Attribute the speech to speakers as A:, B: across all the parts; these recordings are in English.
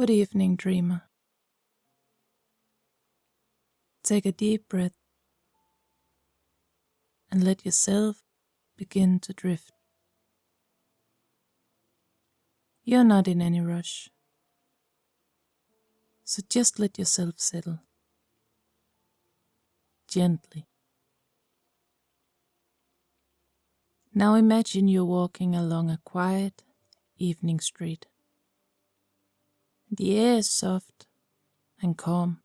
A: Good evening, dreamer. Take a deep breath and let yourself begin to drift. You're not in any rush, so just let yourself settle gently. Now imagine you're walking along a quiet evening street. The air is soft and calm,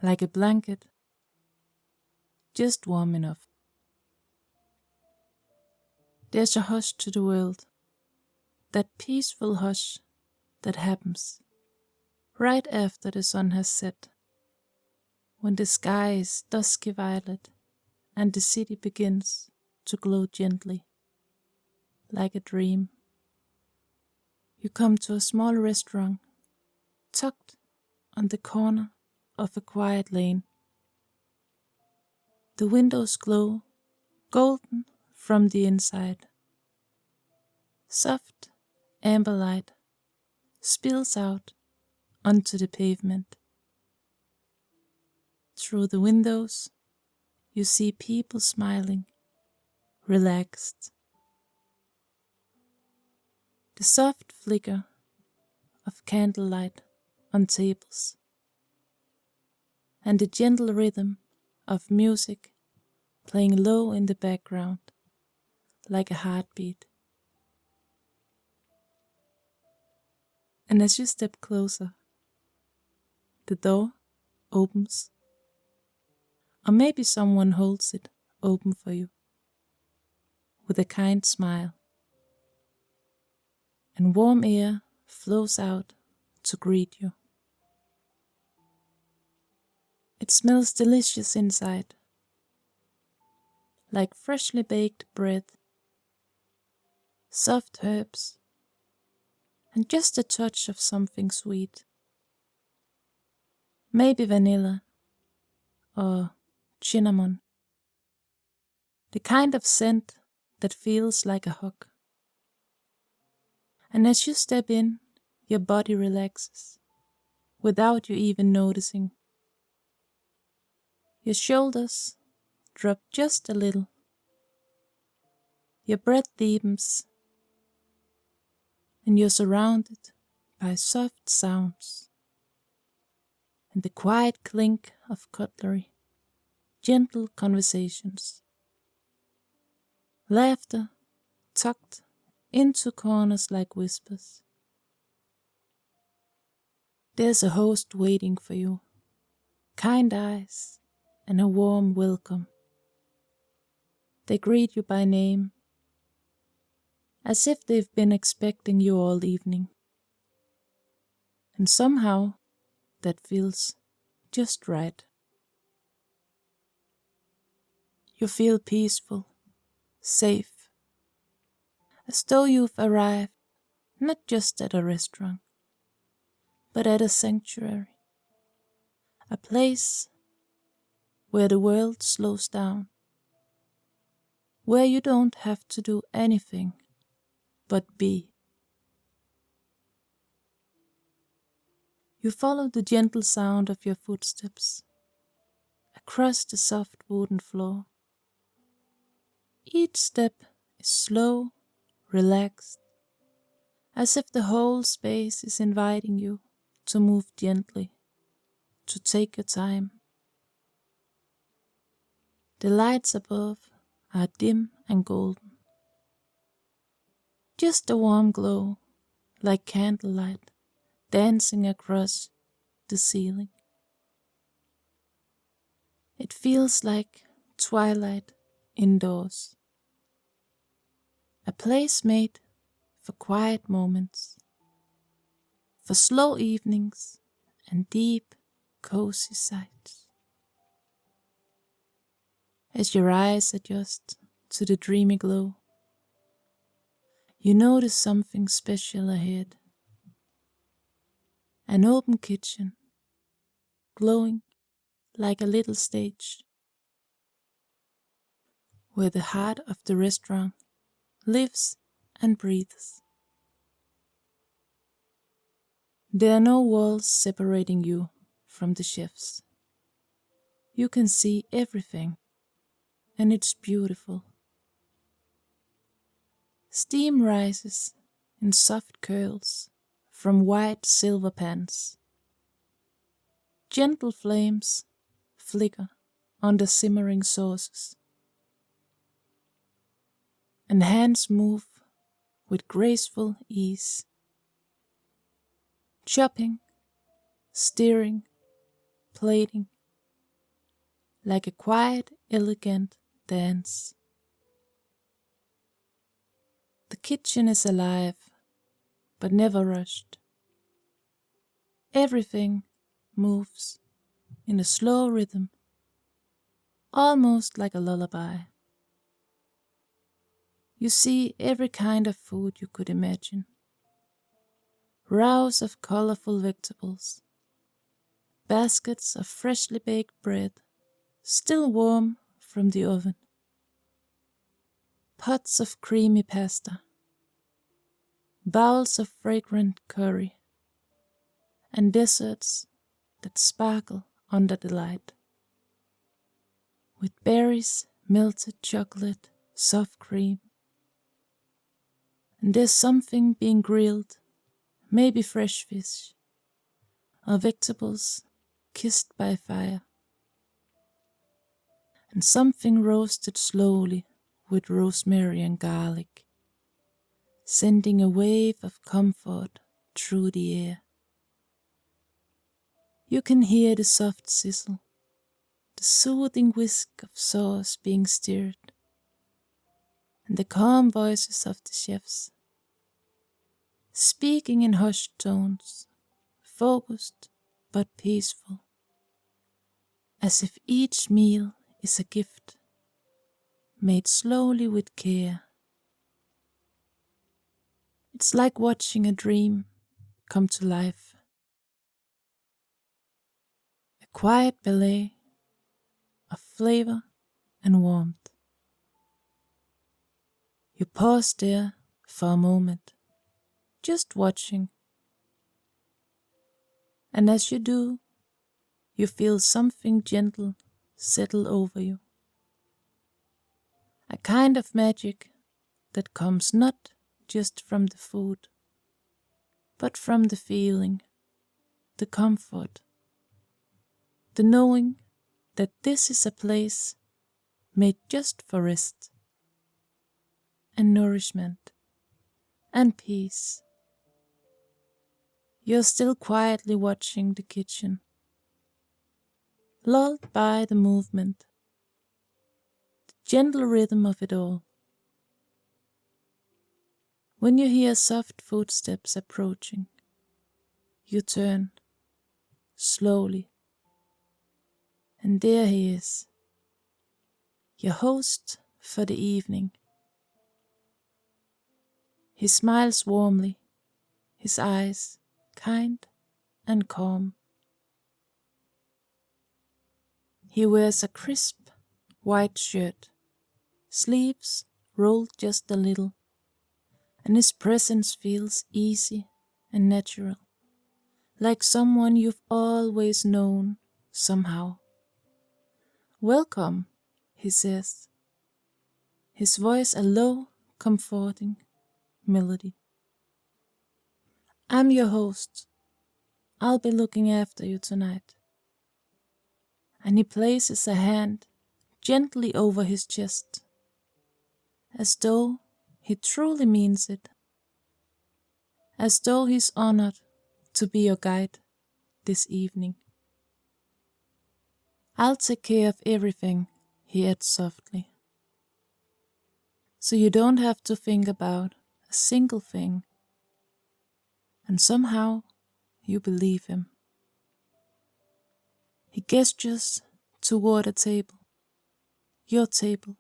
A: like a blanket, just warm enough. There's a hush to the world, that peaceful hush that happens right after the sun has set, when the sky is dusky violet and the city begins to glow gently, like a dream. You come to a small restaurant, tucked on the corner of a quiet lane. The windows glow golden from the inside. Soft amber light spills out onto the pavement. Through the windows, you see people smiling, relaxed. The soft flicker of candlelight on tables, and the gentle rhythm of music playing low in the background, like a heartbeat. And as you step closer, the door opens, or maybe someone holds it open for you with a kind smile, and warm air flows out to greet you. It smells delicious inside, like freshly baked bread, soft herbs, and just a touch of something sweet. Maybe vanilla or cinnamon. The kind of scent that feels like a hug. And as you step in, your body relaxes, without you even noticing. Your shoulders drop just a little. Your breath deepens, and you're surrounded by soft sounds and the quiet clink of cutlery, gentle conversations, laughter tucked into corners like whispers. There's a host waiting for you, kind eyes and a warm welcome. They greet you by name, as if they've been expecting you all evening. And somehow that feels just right. You feel peaceful, safe, as though you've arrived not just at a restaurant, but at a sanctuary, a place where the world slows down, where you don't have to do anything but be. You follow the gentle sound of your footsteps across the soft wooden floor. Each step is slow, relaxed, as if the whole space is inviting you to move gently, to take your time. The lights above are dim and golden. Just a warm glow, like candlelight, dancing across the ceiling. It feels like twilight indoors. A place made for quiet moments, for slow evenings and deep, cozy sights. As your eyes adjust to the dreamy glow, you notice something special ahead. An open kitchen, glowing like a little stage, where the heart of the restaurant lives and breathes. There are no walls separating you from the chefs. You can see everything, and it's beautiful. Steam rises in soft curls from white silver pans. Gentle flames flicker on the simmering sauces, and hands move with graceful ease, chopping, stirring, plating, like a quiet, elegant dance. The kitchen is alive, but never rushed. Everything moves in a slow rhythm, almost like a lullaby. You see every kind of food you could imagine. Rows of colorful vegetables, baskets of freshly baked bread, still warm from the oven, pots of creamy pasta, bowls of fragrant curry, and desserts that sparkle under the light, with berries, melted chocolate, soft cream. And there's something being grilled, maybe fresh fish, or vegetables kissed by fire, and something roasted slowly with rosemary and garlic, sending a wave of comfort through the air. You can hear the soft sizzle, the soothing whisk of sauce being stirred, and the calm voices of the chefs, speaking in hushed tones, focused but peaceful, as if each meal is a gift, made slowly with care. It's like watching a dream come to life. A quiet ballet of flavor and warmth. You pause there for a moment, just watching. And as you do, you feel something gentle settle over you. A kind of magic that comes not just from the food, but from the feeling, the comfort, the knowing that this is a place made just for rest and nourishment and peace. You're still quietly watching the kitchen, lulled by the movement, the gentle rhythm of it all. When you hear soft footsteps approaching, you turn slowly, and there he is, your host for the evening. He smiles warmly, his eyes kind and calm. He wears a crisp white shirt, sleeves rolled just a little, and his presence feels easy and natural, like someone you've always known somehow. "Welcome," he says, his voice a low, comforting melody. "I'm your host. I'll be looking after you tonight." And he places a hand gently over his chest, as though he truly means it, as though he's honored to be your guide this evening. "I'll take care of everything," he adds softly, "so you don't have to think about a single thing." And somehow you believe him. He gestures toward a table, your table,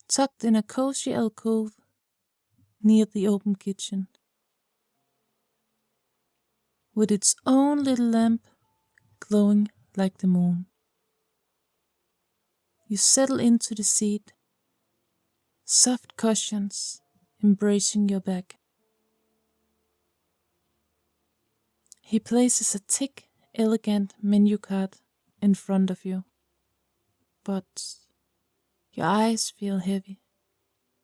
A: tucked in a cozy alcove near the open kitchen, with its own little lamp glowing like the moon. You settle into the seat, soft cushions embracing your back, He places a thick, elegant menu card in front of you, but your eyes feel heavy.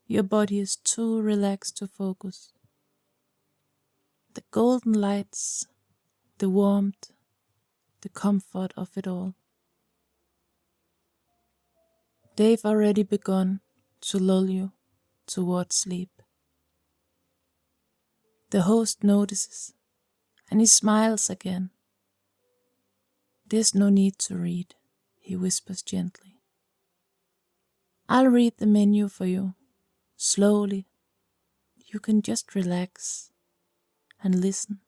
A: Your body is too relaxed to focus. The golden lights, the warmth, the comfort of it all. They've already begun to lull you towards sleep. The host notices, and he smiles again. There's no need to read, he whispers gently. I'll read the menu for you, slowly. You can just relax and listen.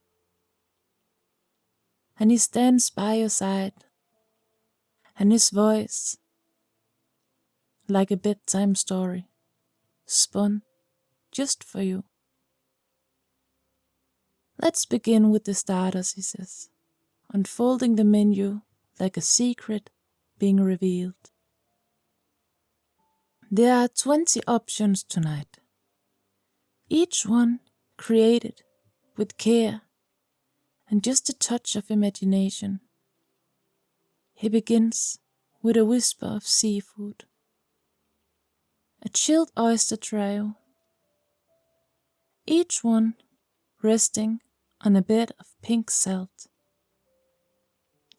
A: And he stands by your side, and his voice, like a bedtime story, spun just for you. Let's begin with the starters, he says, unfolding the menu like a secret being revealed. There are 20 options tonight, each one created with care and just a touch of imagination. He begins with a whisper of seafood, a chilled oyster trio, each one resting on a bed of pink salt,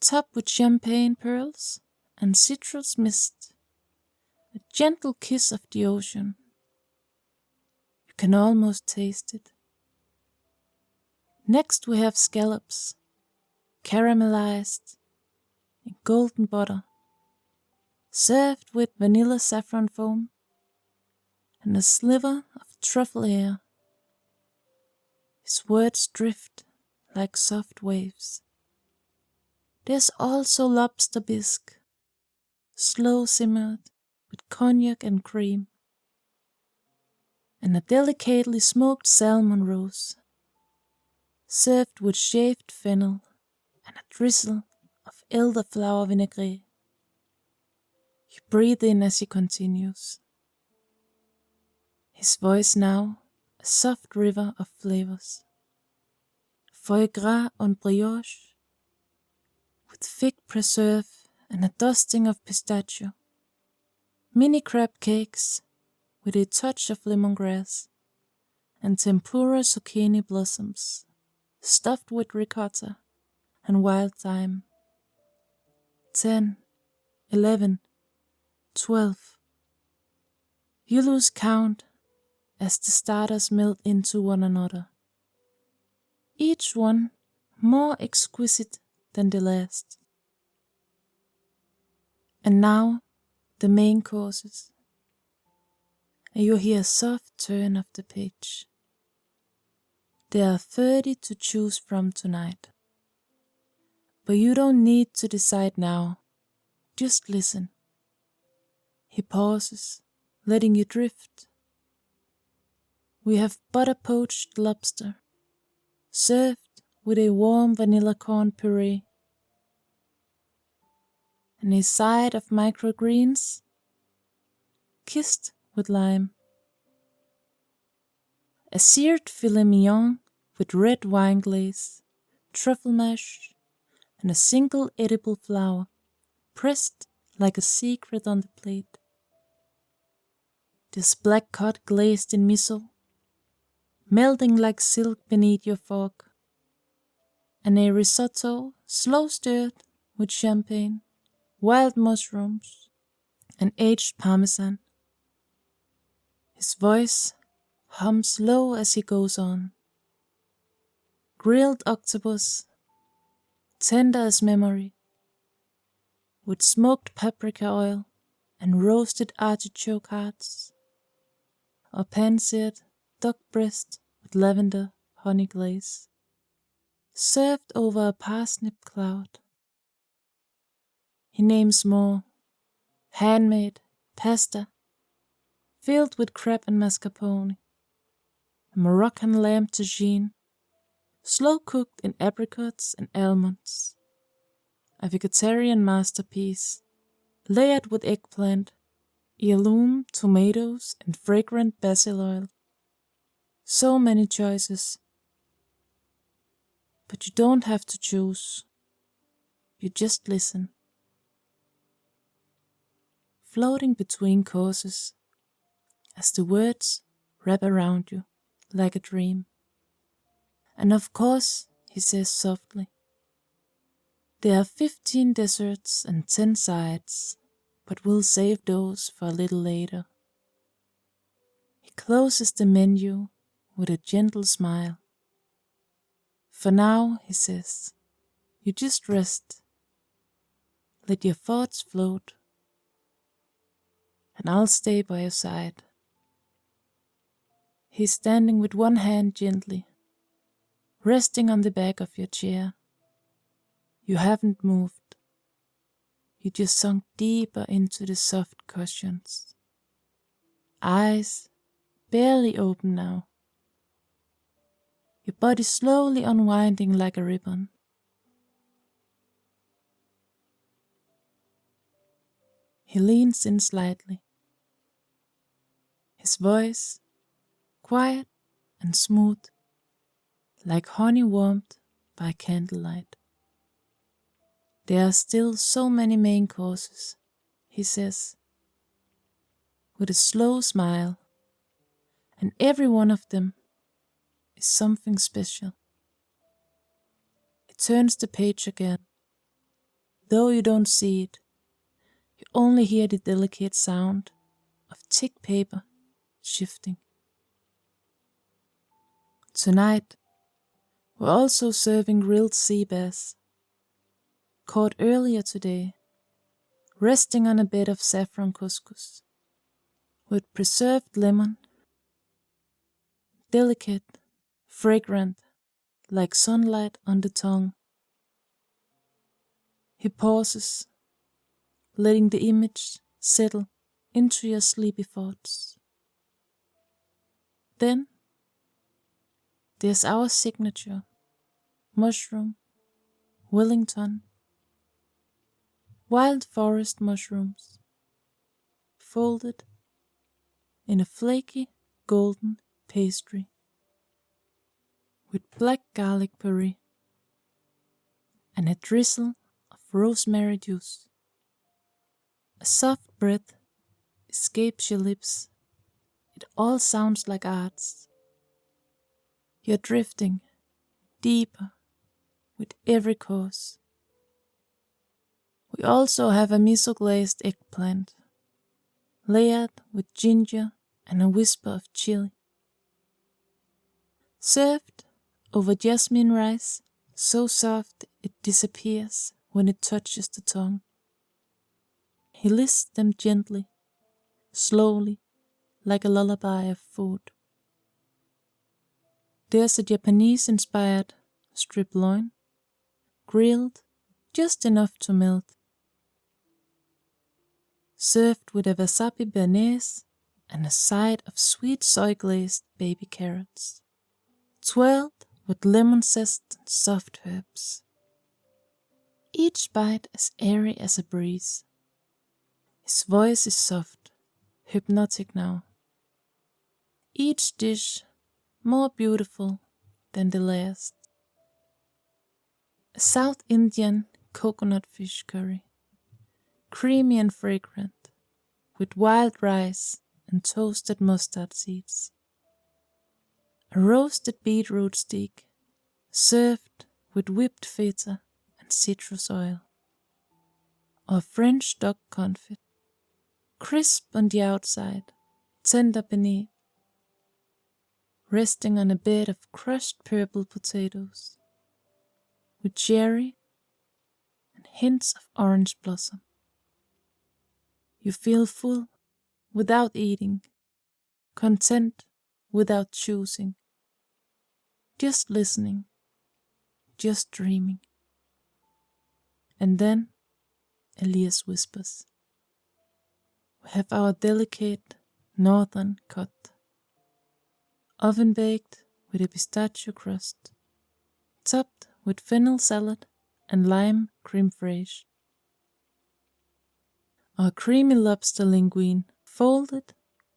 A: topped with champagne pearls and citrus mist, a gentle kiss of the ocean. You can almost taste it. Next we have scallops, caramelized in golden butter, served with vanilla saffron foam and a sliver of truffle air. His words drift like soft waves. There's also lobster bisque, slow simmered with cognac and cream, and a delicately smoked salmon roast, served with shaved fennel and a drizzle of elderflower vinaigrette. You breathe in as he continues. His voice now a soft river of flavors. Foie gras on brioche, with fig preserve and a dusting of pistachio. Mini crab cakes with a touch of lemongrass, and tempura zucchini blossoms, stuffed with ricotta and wild thyme. 10, 11, 12. You lose count as the starters melt into one another, each one more exquisite than the last. And now the main courses, and you hear a soft turn of the page. There are 30 to choose from tonight, but you don't need to decide now, just listen. He pauses, letting you drift. We have butter poached lobster, served with a warm vanilla corn puree, and a side of microgreens, kissed with lime. A seared filet mignon with red wine glaze, truffle mash, and a single edible flower, pressed like a secret on the plate. This black cod glazed in miso, melting like silk beneath your fork, and a risotto slow stirred with champagne, wild mushrooms, and aged parmesan. His voice hums low as he goes on. Grilled octopus, tender as memory, with smoked paprika oil and roasted artichoke hearts, or pan-seared duck breast with lavender honey glaze, served over a parsnip cloud. He names more: handmade pasta, filled with crab and mascarpone, a Moroccan lamb tagine, slow cooked in apricots and almonds, a vegetarian masterpiece, layered with eggplant, heirloom tomatoes, and fragrant basil oil. So many choices. But you don't have to choose. You just listen. Floating between courses as the words wrap around you like a dream. And of course, he says softly, there are 15 desserts and 10 sides, but we'll save those for a little later. He closes the menu with a gentle smile. For now, he says, you just rest. Let your thoughts float, and I'll stay by your side. He's standing with one hand gently, resting on the back of your chair. You haven't moved. You just sunk deeper into the soft cushions. Eyes barely open now. Your body slowly unwinding like a ribbon. He leans in slightly. His voice, quiet and smooth, like honey warmed by candlelight. There are still so many main courses, he says, with a slow smile, and every one of them is something special. He turns the page again. Though you don't see it, you only hear the delicate sound of thick paper shifting. Tonight, we're also serving grilled sea bass, caught earlier today, resting on a bed of saffron couscous, with preserved lemon, delicate, fragrant, like sunlight on the tongue. He pauses, letting the image settle into your sleepy thoughts. Then, there's our signature, mushroom, Wellington, wild forest mushrooms, folded in a flaky golden pastry with black garlic puree and a drizzle of rosemary juice. A soft breath escapes your lips. It all sounds like arts. You're drifting deeper with every course. We also have a miso-glazed eggplant, layered with ginger and a whisper of chili. Served over jasmine rice, so soft it disappears when it touches the tongue. He lists them gently, slowly, like a lullaby of food. There's a Japanese-inspired strip loin, grilled just enough to melt. Served with a wasabi béarnaise and a side of sweet soy-glazed baby carrots, twirled with lemon zest and soft herbs. Each bite as airy as a breeze. His voice is soft, hypnotic now. Each dish more beautiful than the last. A South Indian coconut fish curry, creamy and fragrant, with wild rice and toasted mustard seeds. A roasted beetroot steak, served with whipped feta and citrus oil. Or French duck confit, crisp on the outside, tender beneath, resting on a bed of crushed purple potatoes, with cherry and hints of orange blossom. You feel full without eating, content without choosing, just listening, just dreaming. And then Elias whispers, we have our delicate northern cut, oven baked with a pistachio crust, topped with fennel salad and lime creme fraiche. Our creamy lobster linguine folded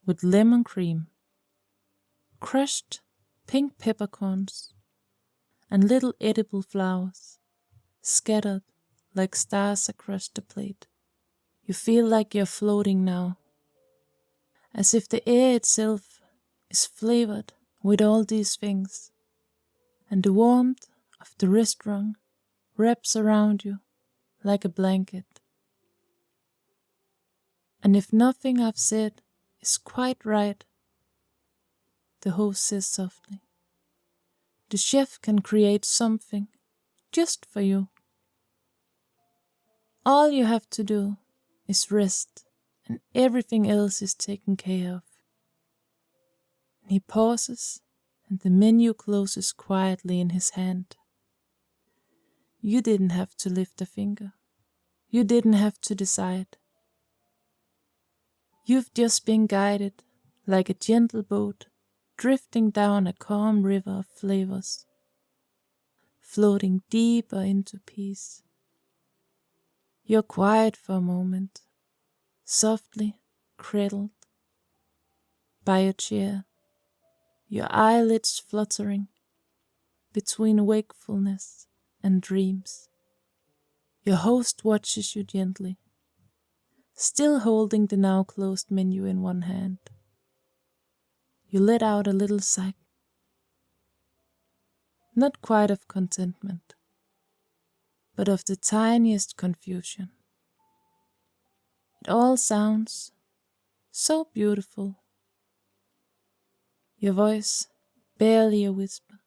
A: with lemon cream, crushed pink peppercorns, and little edible flowers scattered like stars across the plate. You feel like you're floating now, as if the air itself is flavored with all these things, and the warmth of the restaurant wraps around you like a blanket. And if nothing I've said is quite right, the host says softly, the chef can create something just for you. All you have to do is rest, and everything else is taken care of. And he pauses, and the menu closes quietly in his hand. You didn't have to lift a finger. You didn't have to decide. You've just been guided like a gentle boat drifting down a calm river of flavors, floating deeper into peace. You're quiet for a moment, softly cradled by your chair, your eyelids fluttering between wakefulness and dreams. Your host watches you gently, still holding the now closed menu in one hand. You let out a little sigh, not quite of contentment, but of the tiniest confusion. It all sounds so beautiful. Your voice barely a whisper,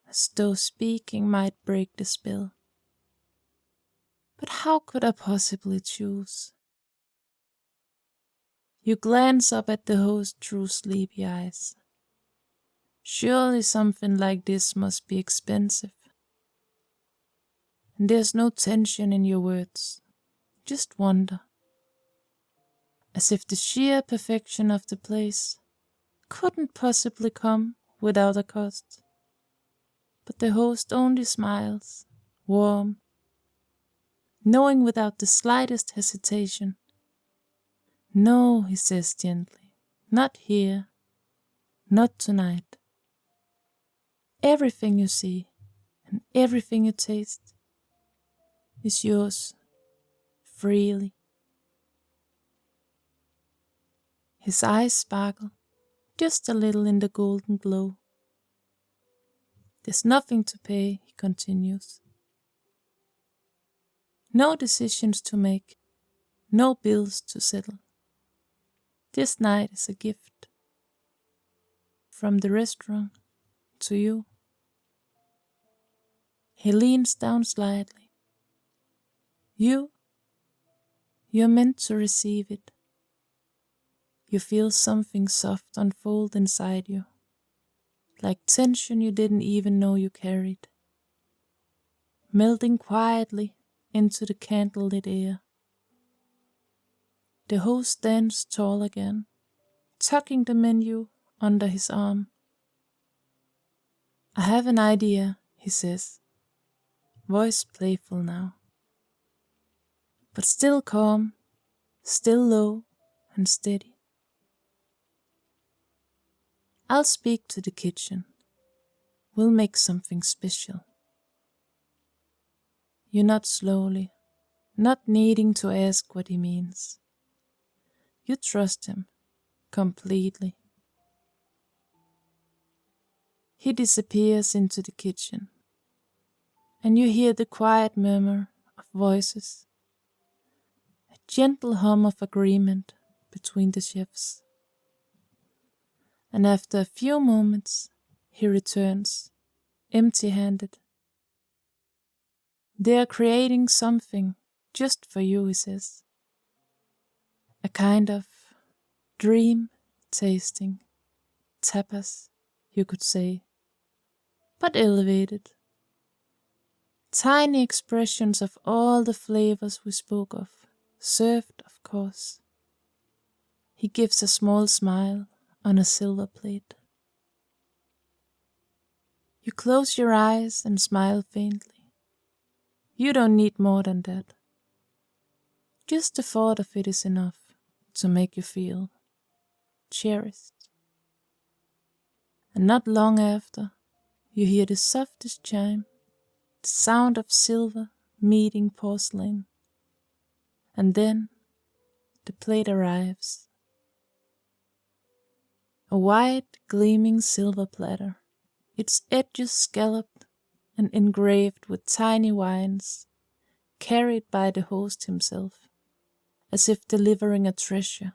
A: as though speaking might break the spell. But how could I possibly choose? You glance up at the host through sleepy eyes. Surely something like this must be expensive. And there's no tension in your words, just wonder. As if the sheer perfection of the place couldn't possibly come without a cost. But the host only smiles, warm, knowing without the slightest hesitation. No, he says gently, not here, not tonight. Everything you see and everything you taste is yours, freely. His eyes sparkle just a little in the golden glow. There's nothing to pay, he continues. No decisions to make, no bills to settle. This night is a gift from the restaurant to you. He leans down slightly. You're meant to receive it. You feel something soft unfold inside you, like tension you didn't even know you carried, melting quietly into the candlelit air. The host stands tall again, tucking the menu under his arm. I have an idea, he says, voice playful now, but still calm, still low and steady. I'll speak to the kitchen. We'll make something special. You nod slowly, not needing to ask what he means. You trust him completely. He disappears into the kitchen, and you hear the quiet murmur of voices, a gentle hum of agreement between the chefs. And after a few moments, he returns, empty-handed. They are creating something just for you, he says. A kind of dream tasting, tapas, you could say, but elevated. Tiny expressions of all the flavors we spoke of, served, of course. He gives a small smile on a silver plate. You close your eyes and smile faintly. You don't need more than that. Just the thought of it is enough to make you feel cherished. And not long after, you hear the softest chime, the sound of silver meeting porcelain, and then the plate arrives. A white, gleaming silver platter, its edges scalloped and engraved with tiny vines, carried by the host himself, as if delivering a treasure.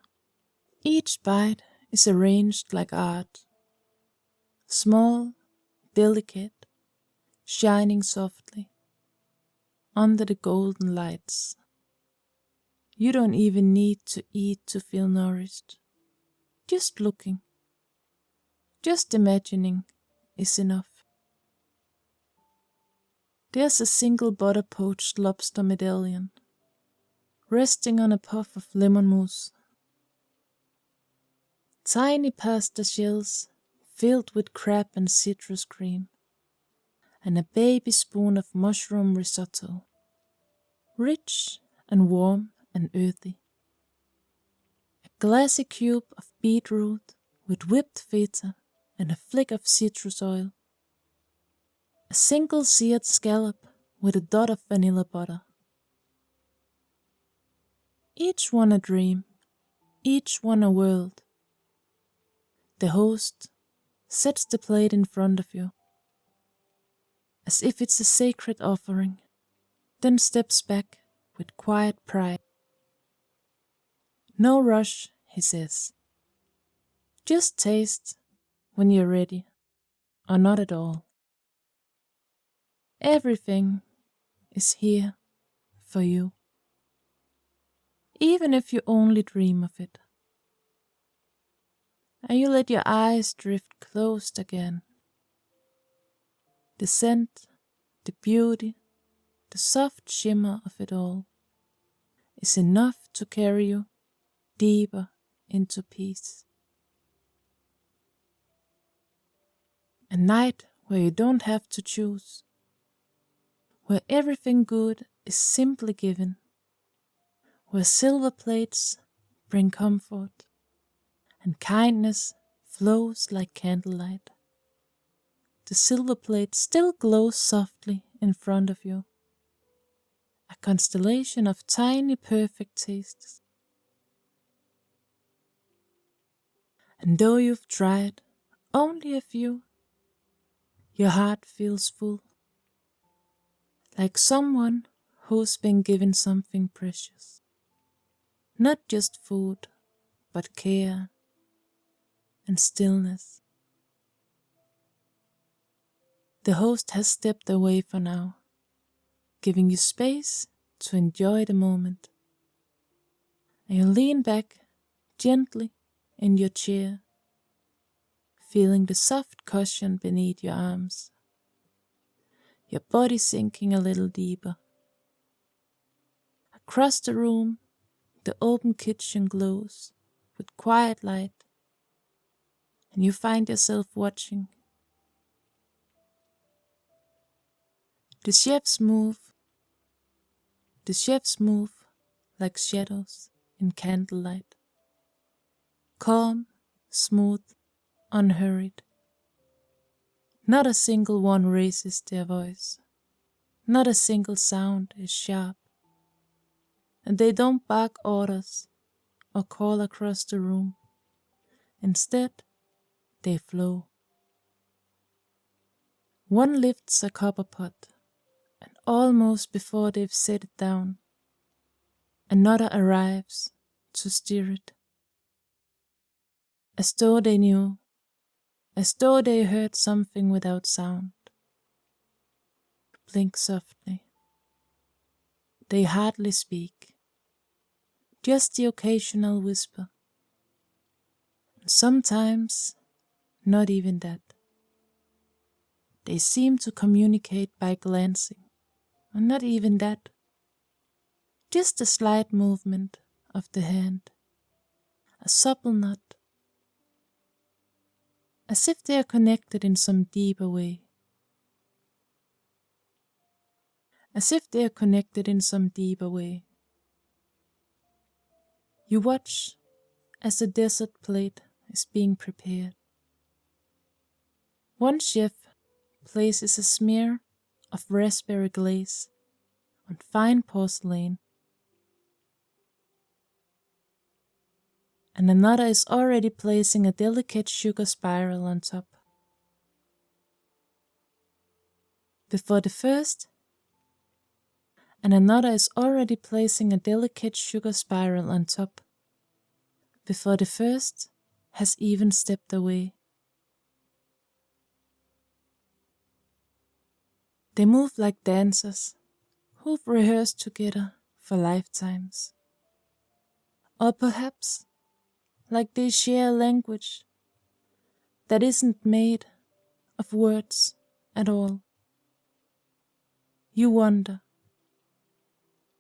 A: Each bite is arranged like art, small, delicate, shining softly under the golden lights. You don't even need to eat to feel nourished. Just looking, just imagining is enough. There's a single butter poached lobster medallion, resting on a puff of lemon mousse. Tiny pasta shells filled with crab and citrus cream, and a baby spoon of mushroom risotto, rich and warm and earthy. A glassy cube of beetroot with whipped feta and a flick of citrus oil. A single seared scallop with a dot of vanilla butter. Each one a dream, each one a world. The host sets the plate in front of you, as if it's a sacred offering, then steps back with quiet pride. No rush, he says. Just taste when you're ready, or not at all. Everything is here for you, even if you only dream of it. And you let your eyes drift closed again. The scent, the beauty, the soft shimmer of it all is enough to carry you deeper into peace. A night where you don't have to choose, where everything good is simply given, where silver plates bring comfort and kindness flows like candlelight. The silver plate still glows softly in front of you, a constellation of tiny perfect tastes. And though you've tried only a few, your heart feels full, like someone who's been given something precious. Not just food, but care and stillness. The host has stepped away for now, giving you space to enjoy the moment. And you lean back gently in your chair, feeling the soft cushion beneath your arms, your body sinking a little deeper. Across the room, the open kitchen glows with quiet light, and you find yourself watching. The chefs move like shadows in candlelight, calm, smooth, unhurried. Not a single one raises their voice, not a single sound is sharp, and they don't bark orders or call across the room. Instead, they flow. One lifts a copper pot, and almost before they've set it down, another arrives to stir it. As though they knew, as though they heard something without sound. Blink softly. They hardly speak, just the occasional whisper. And sometimes, not even that. They seem to communicate by glancing, and not even that. Just a slight movement of the hand, a supple nod, as if they are connected in some deeper way. As if they are connected in some deeper way. You watch as the dessert plate is being prepared. One chef places a smear of raspberry glaze on fine porcelain, and another is already placing a delicate sugar spiral on top. Before the first, and another is already placing a delicate sugar spiral on top, before the first has even stepped away. They move like dancers who've rehearsed together for lifetimes. Or perhaps like they share a language that isn't made of words at all. You wonder,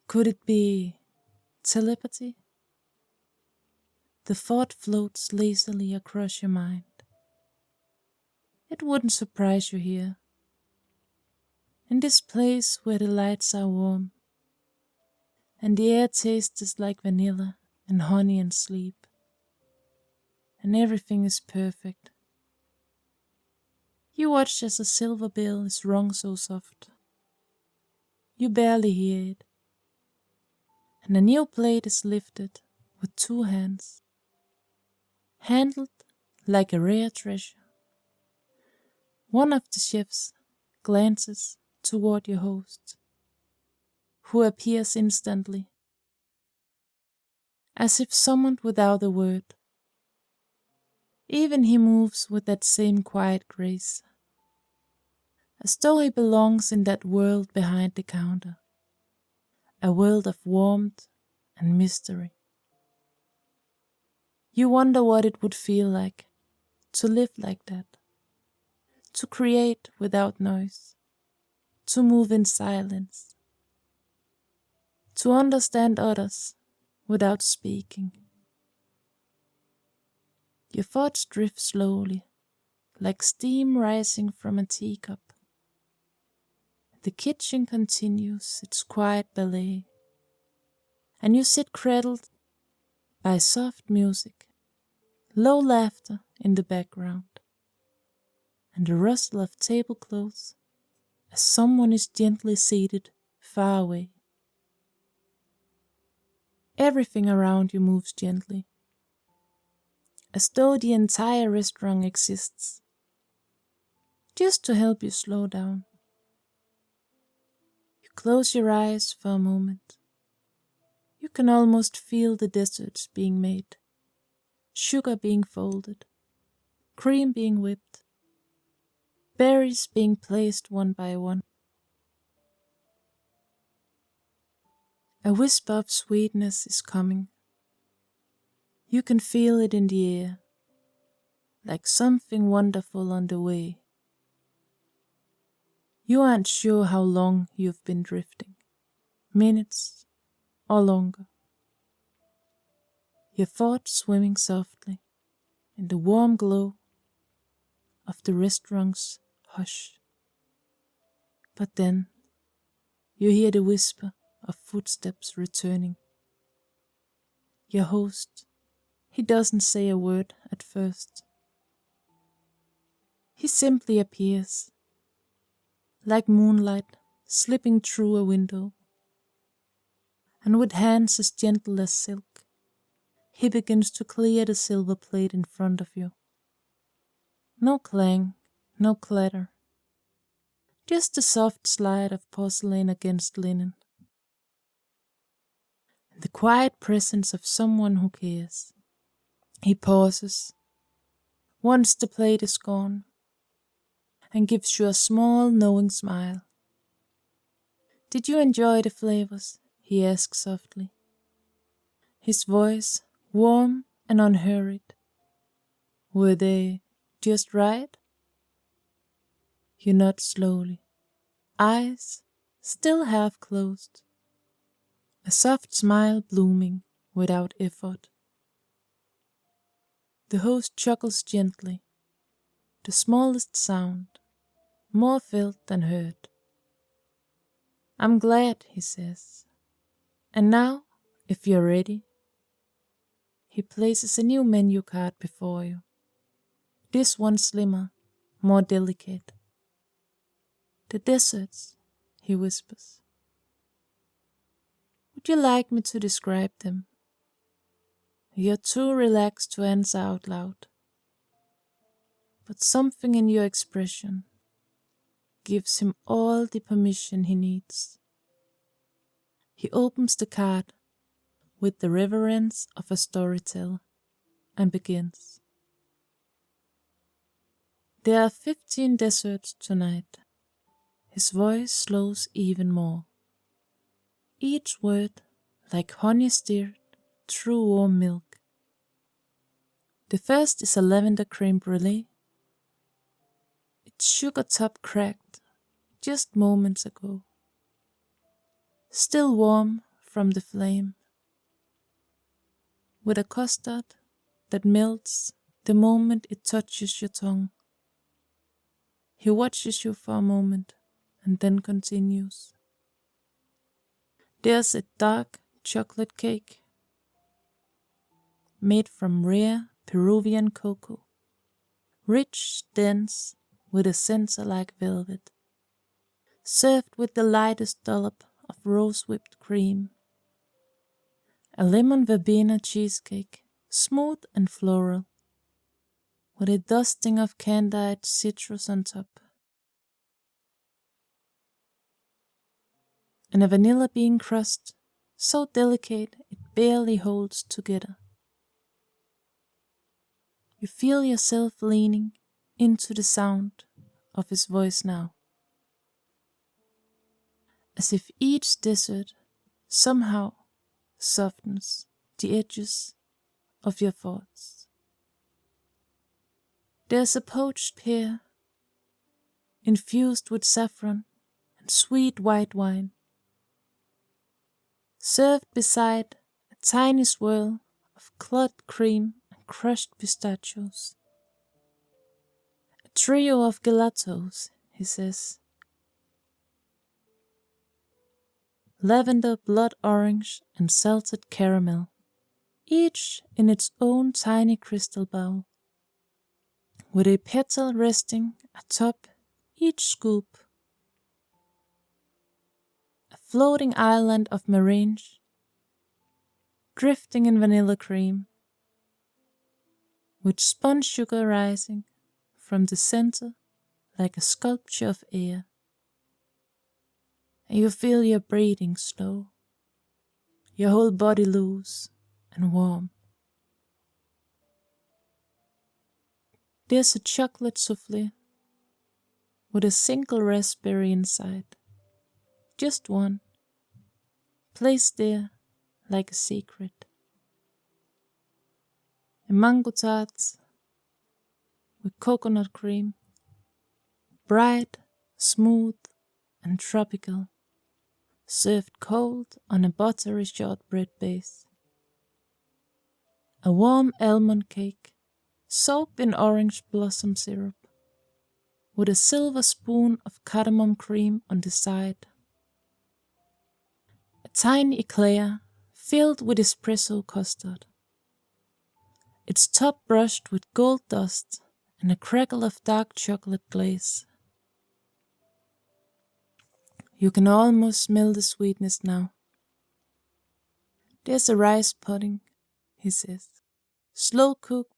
A: could it be telepathy? The thought floats lazily across your mind. It wouldn't surprise you here, in this place where the lights are warm, and the air tastes like vanilla and honey and sleep, and everything is perfect. You watch as a silver bell is rung so soft. You barely hear it, and a new plate is lifted with 2 hands, handled like a rare treasure. One of the chefs glances toward your host, who appears instantly, as if summoned without a word. Even he moves with that same quiet grace, as though he belongs in that world behind the counter, a world of warmth and mystery. You wonder what it would feel like to live like that, to create without noise, to move in silence, to understand others without speaking. Your thoughts drift slowly, like steam rising from a teacup. The kitchen continues its quiet ballet, and you sit cradled by soft music, low laughter in the background, and the rustle of tablecloths as someone is gently seated far away. Everything around you moves gently, as though the entire restaurant exists, just to help you slow down. You close your eyes for a moment. You can almost feel the desserts being made, sugar being folded, cream being whipped, berries being placed one by one. A whisper of sweetness is coming. You can feel it in the air, like something wonderful on the way. You aren't sure how long you've been drifting, minutes or longer. Your thoughts swimming softly in the warm glow of the restaurant's hush. But then you hear the whisper of footsteps returning. Your host, he doesn't say a word at first. He simply appears, like moonlight slipping through a window, and with hands as gentle as silk, he begins to clear the silver plate in front of you. No clang, no clatter, just the soft slide of porcelain against linen, and the quiet presence of someone who cares. He pauses, once the plate is gone, and gives you a small, knowing smile. "Did you enjoy the flavors?" he asks softly, his voice warm and unhurried. "Were they just right?" You nod slowly, eyes still half closed, a soft smile blooming without effort. The host chuckles gently, the smallest sound, more felt than heard. "I'm glad," he says. "And now, if you're ready." He places a new menu card before you, this one slimmer, more delicate. The deserts, he whispers. Would you like me to describe them? You're too relaxed to answer out loud. But something in your expression gives him all the permission he needs. He opens the card with the reverence of a storyteller and begins. There are 15 deserts tonight. His voice slows even more. Each word like honey stirred through warm milk. The first is a lavender creme brulee. Its sugar top cracked just moments ago. Still warm from the flame. With a custard that melts the moment it touches your tongue. He watches you for a moment and then continues. There's a dark chocolate cake made from rare Peruvian cocoa, rich, dense, with a center like velvet, served with the lightest dollop of rose-whipped cream. A lemon verbena cheesecake, smooth and floral, with a dusting of candied citrus on top. And a vanilla bean crust, so delicate it barely holds together. You feel yourself leaning into the sound of his voice now, as if each dessert somehow softens the edges of your thoughts. There's a poached pear, infused with saffron and sweet white wine, served beside a tiny swirl of clotted cream and crushed pistachios. A trio of gelatos, he says. Lavender, blood orange, and salted caramel, each in its own tiny crystal bowl, with a petal resting atop each scoop. A floating island of meringue, drifting in vanilla cream, with spun sugar rising from the center like a sculpture of air. And you feel your breathing slow, your whole body loose and warm. There's a chocolate souffle with a single raspberry inside, just one, placed there like a secret. A mango tart with coconut cream, bright, smooth, and tropical, served cold on a buttery shortbread base. A warm almond cake, soaked in orange blossom syrup, with a silver spoon of cardamom cream on the side. A tiny eclair filled with espresso custard, its top brushed with gold dust and a crackle of dark chocolate glaze. You can almost smell the sweetness now. There's a rice pudding, he says, slow cooked,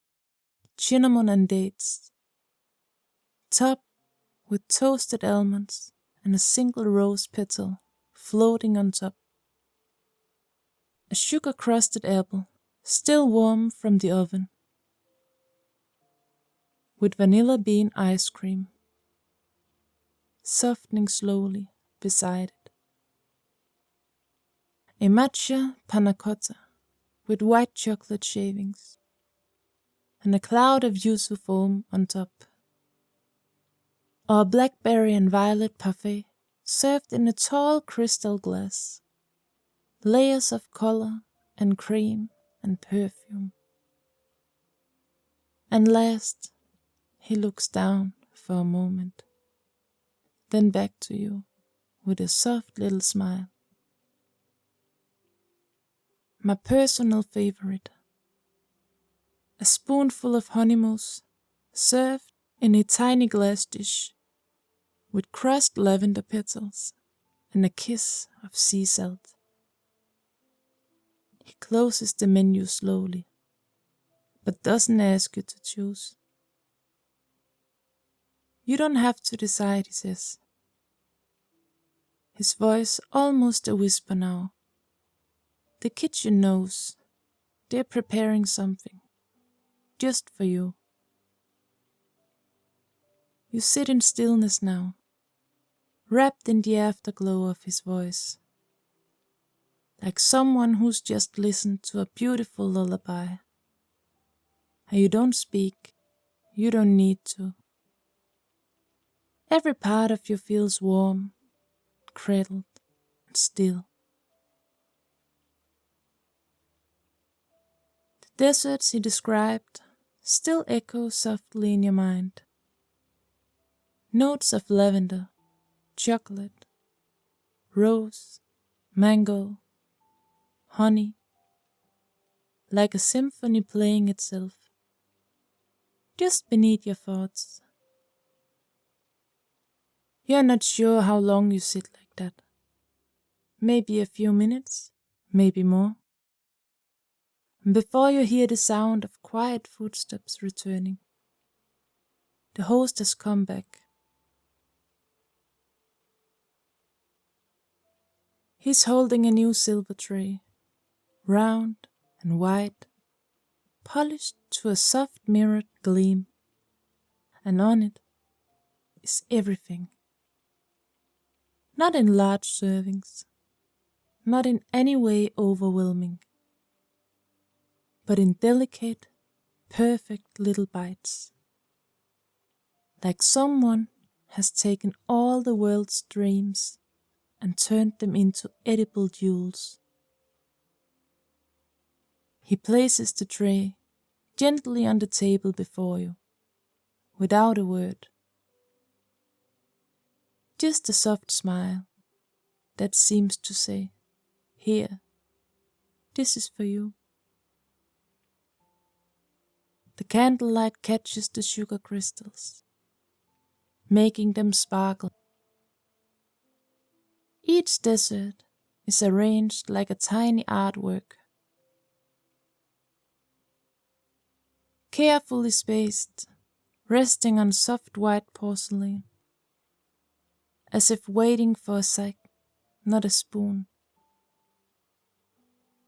A: cinnamon and dates, topped with toasted almonds and a single rose petal floating on top. A sugar-crusted apple, still warm from the oven, with vanilla bean ice cream, softening slowly beside it. A matcha panna cotta with white chocolate shavings, and a cloud of yuzu foam on top. Or a blackberry and violet parfait served in a tall crystal glass, layers of color and cream and perfume. And last, he looks down for a moment, then back to you with a soft little smile. My personal favorite. A spoonful of honey mousse, served in a tiny glass dish, with crushed lavender petals and a kiss of sea salt. He closes the menu slowly, but doesn't ask you to choose. You don't have to decide, he says. His voice almost a whisper now. The kitchen knows they're preparing something, just for you. You sit in stillness now, wrapped in the afterglow of his voice, like someone who's just listened to a beautiful lullaby. And you don't speak, you don't need to. Every part of you feels warm, cradled, and still. The deserts he described still echo softly in your mind. Notes of lavender, chocolate, rose, mango, honey, like a symphony playing itself, just beneath your thoughts. You're not sure how long you sit like that. Maybe a few minutes, maybe more. And before you hear the sound of quiet footsteps returning, the host has come back. He's holding a new silver tray, round and white, polished to a soft mirrored gleam, and on it is everything. Not in large servings, not in any way overwhelming, but in delicate, perfect little bites. Like someone has taken all the world's dreams and turned them into edible jewels. He places the tray gently on the table before you, without a word. Just a soft smile that seems to say, "Here, this is for you." The candlelight catches the sugar crystals, making them sparkle. Each dessert is arranged like a tiny artwork, carefully spaced, resting on soft white porcelain, as if waiting for a sight, not a spoon.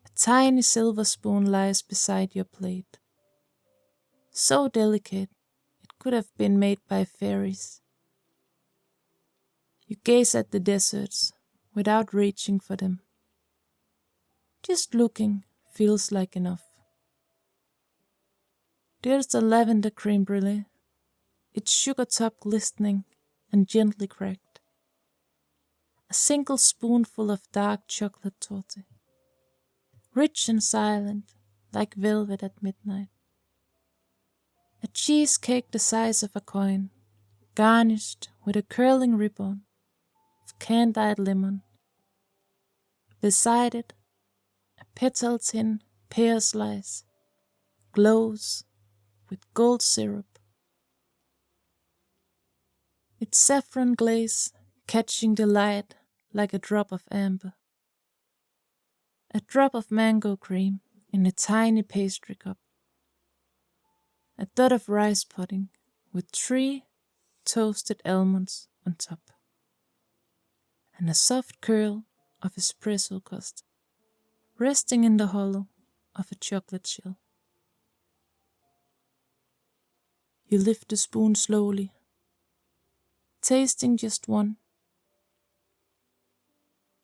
A: A tiny silver spoon lies beside your plate, so delicate it could have been made by fairies. You gaze at the desserts without reaching for them. Just looking feels like enough. There's a lavender creme brulee, its sugar top glistening and gently cracked. A single spoonful of dark chocolate torte, rich and silent like velvet at midnight. A cheesecake the size of a coin, garnished with a curling ribbon of candied lemon. Beside it, a petal-tin pear slice glows with gold syrup, its saffron glaze catching the light like a drop of amber. A drop of mango cream in a tiny pastry cup. A dot of rice pudding with 3 toasted almonds on top. And a soft curl of espresso custard resting in the hollow of a chocolate shell. You lift the spoon slowly, tasting just one.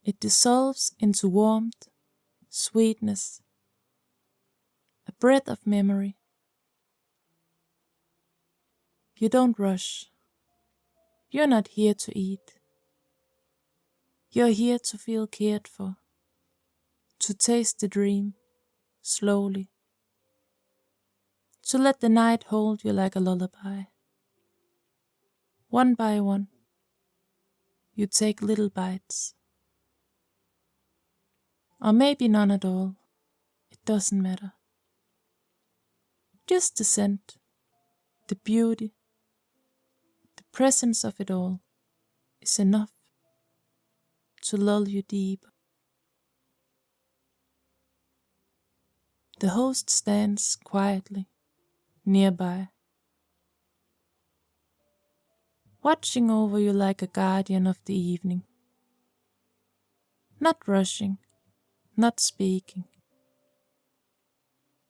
A: It dissolves into warmth, sweetness, a breath of memory. You don't rush. You're not here to eat. You're here to feel cared for, to taste the dream, slowly, to let the night hold you like a lullaby. One by one, you take little bites. Or maybe none at all, it doesn't matter. Just the scent, the beauty, the presence of it all. is enough to lull you deep. The host stands quietly nearby, watching over you like a guardian of the evening, not rushing, not speaking,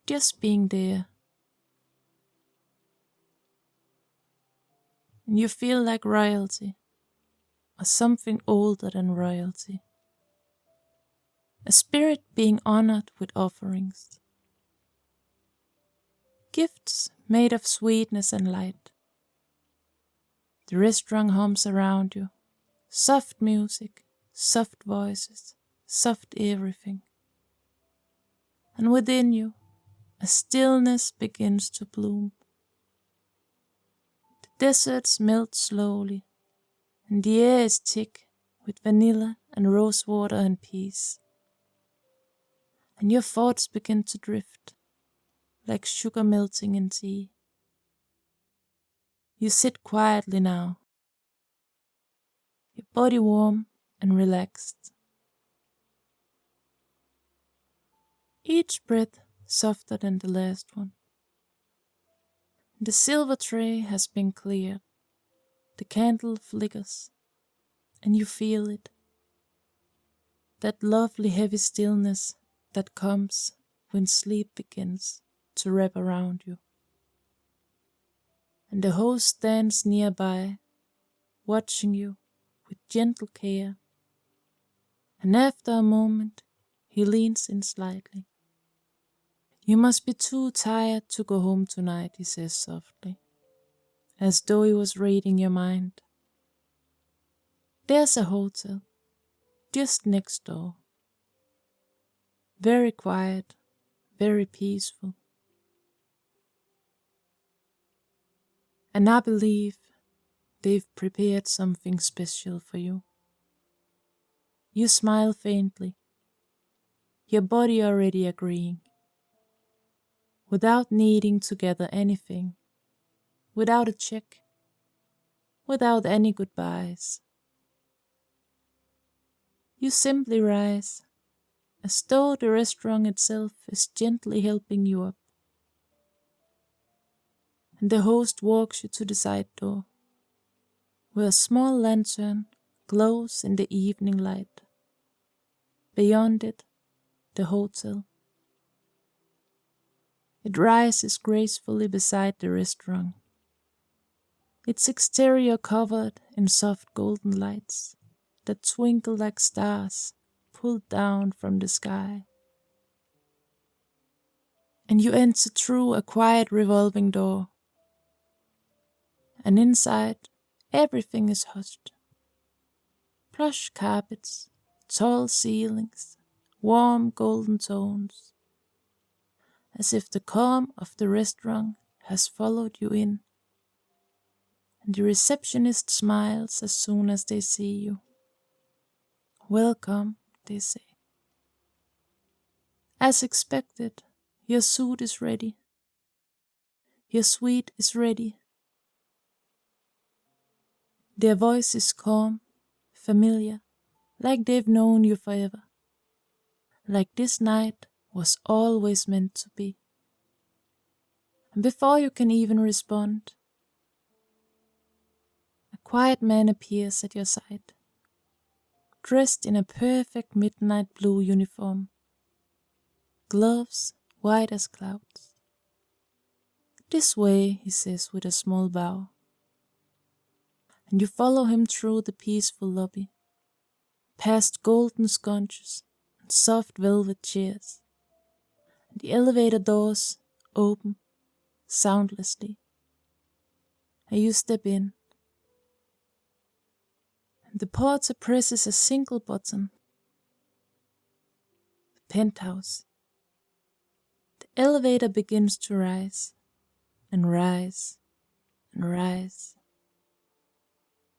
A: just being there. And you feel like royalty, or something older than royalty, a spirit being honored with offerings, gifts made of sweetness and light. The restaurant hums around you, soft music, soft voices, soft everything. And within you, a stillness begins to bloom. The deserts melt slowly, and the air is thick with vanilla and rose water and peace. And your thoughts begin to drift, like sugar melting in tea. You sit quietly now, your body warm and relaxed. Each breath softer than the last one. The silver tray has been cleared. The candle flickers, and you feel it. That lovely heavy stillness that comes when sleep begins to wrap around you. And the host stands nearby, watching you with gentle care. And after a moment, he leans in slightly. "You must be too tired to go home tonight," he says softly, as though he was reading your mind. "There's a hotel, just next door. Very quiet, very peaceful. And I believe they've prepared something special for you." You smile faintly, your body already agreeing, without needing to gather anything, without a check, without any goodbyes. You simply rise, as though the restaurant itself is gently helping you up. And the host walks you to the side door, where a small lantern glows in the evening light. Beyond it, the hotel. It rises gracefully beside the restaurant, its exterior covered in soft golden lights that twinkle like stars pulled down from the sky. And you enter through a quiet revolving door, and inside everything is hushed. Plush carpets, tall ceilings, warm golden tones, as if the calm of the restaurant has followed you in. And the receptionist smiles as soon as they see you. "Welcome," they say. "As expected, your suite is ready. Your suite is ready." Their voice is calm, familiar, like they've known you forever. Like this night was always meant to be. And before you can even respond, a quiet man appears at your side, dressed in a perfect midnight blue uniform, gloves white as clouds. "This way," he says with a small bow. And you follow him through the peaceful lobby, past golden sconces and soft velvet chairs. And the elevator doors open soundlessly, and you step in. And the porter presses a single button. The penthouse. The elevator begins to rise, and rise, and rise.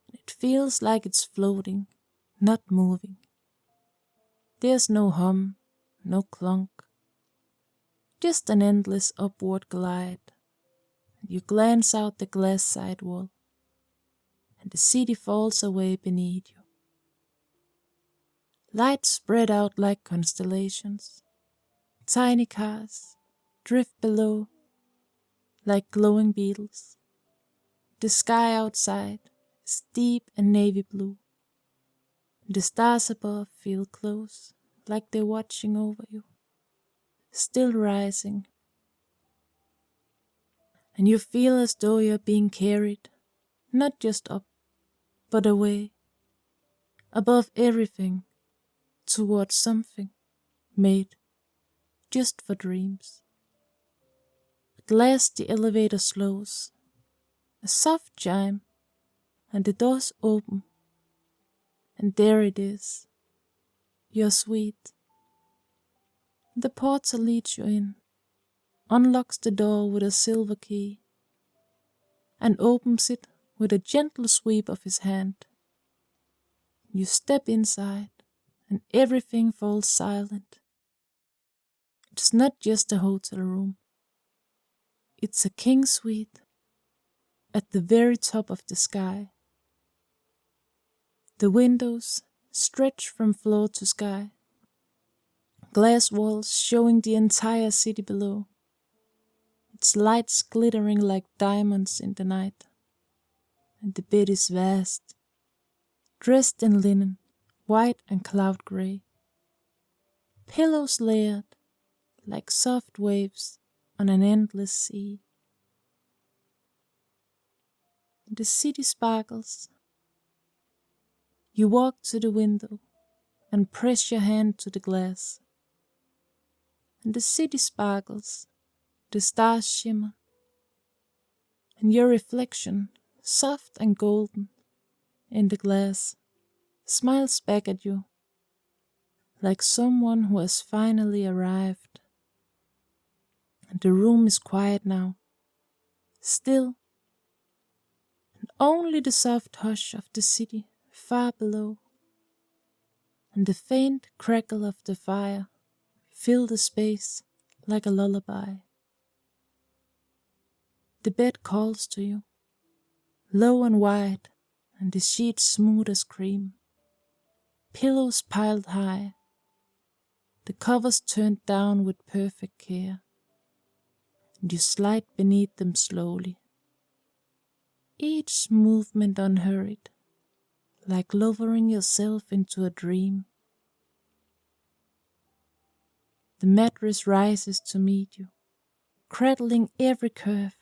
A: It feels like it's floating, not moving. There's no hum, no clunk, just an endless upward glide. You glance out the glass sidewall, and the city falls away beneath you. Lights spread out like constellations. Tiny cars drift below like glowing beetles. The sky outside is deep and navy blue. The stars above feel close, like they're watching over you, still rising. And you feel as though you're being carried, not just up, but away, above everything, towards something made just for dreams. At last the elevator slows, a soft chime, and the doors open, and there it is, your suite. The porter leads you in, unlocks the door with a silver key, and opens it with a gentle sweep of his hand. You step inside, and everything falls silent. It's not just a hotel room. It's a king suite at the very top of the sky. The windows stretch from floor to sky, glass walls showing the entire city below, its lights glittering like diamonds in the night. And the bed is vast, dressed in linen, white and cloud gray. Pillows layered like soft waves on an endless sea. The city sparkles. You walk to the window and press your hand to the glass. And the city sparkles, the stars shimmer, and your reflection, soft and golden, in the glass, smiles back at you, like someone who has finally arrived. And the room is quiet now, still, and only the soft hush of the city far below, and the faint crackle of the fire fill the space like a lullaby. The bed calls to you, low and wide, and the sheets smooth as cream. Pillows piled high, the covers turned down with perfect care, and you slide beneath them slowly, each movement unhurried, like lowering yourself into a dream. The mattress rises to meet you, cradling every curve,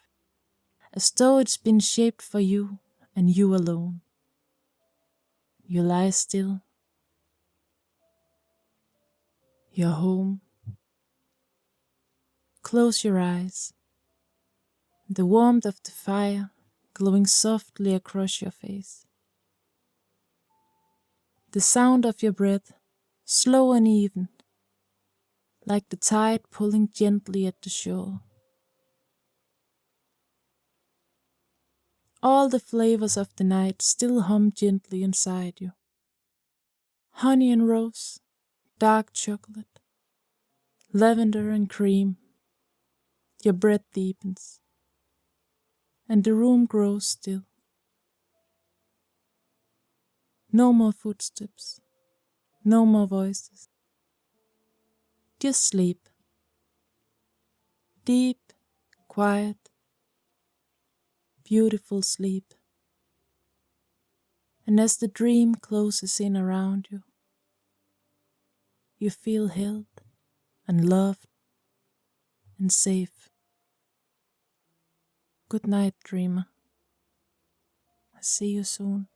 A: as though it's been shaped for you and you alone. You lie still. You're home. Close your eyes. The warmth of the fire glowing softly across your face. The sound of your breath, slow and even, like the tide pulling gently at the shore. All the flavors of the night still hum gently inside you. Honey and rose, dark chocolate, lavender and cream. Your breath deepens, and the room grows still. No more footsteps, no more voices. Just sleep. Deep, quiet, beautiful sleep. And as the dream closes in around you, you feel held and loved and safe. Good night, dreamer. I see you soon.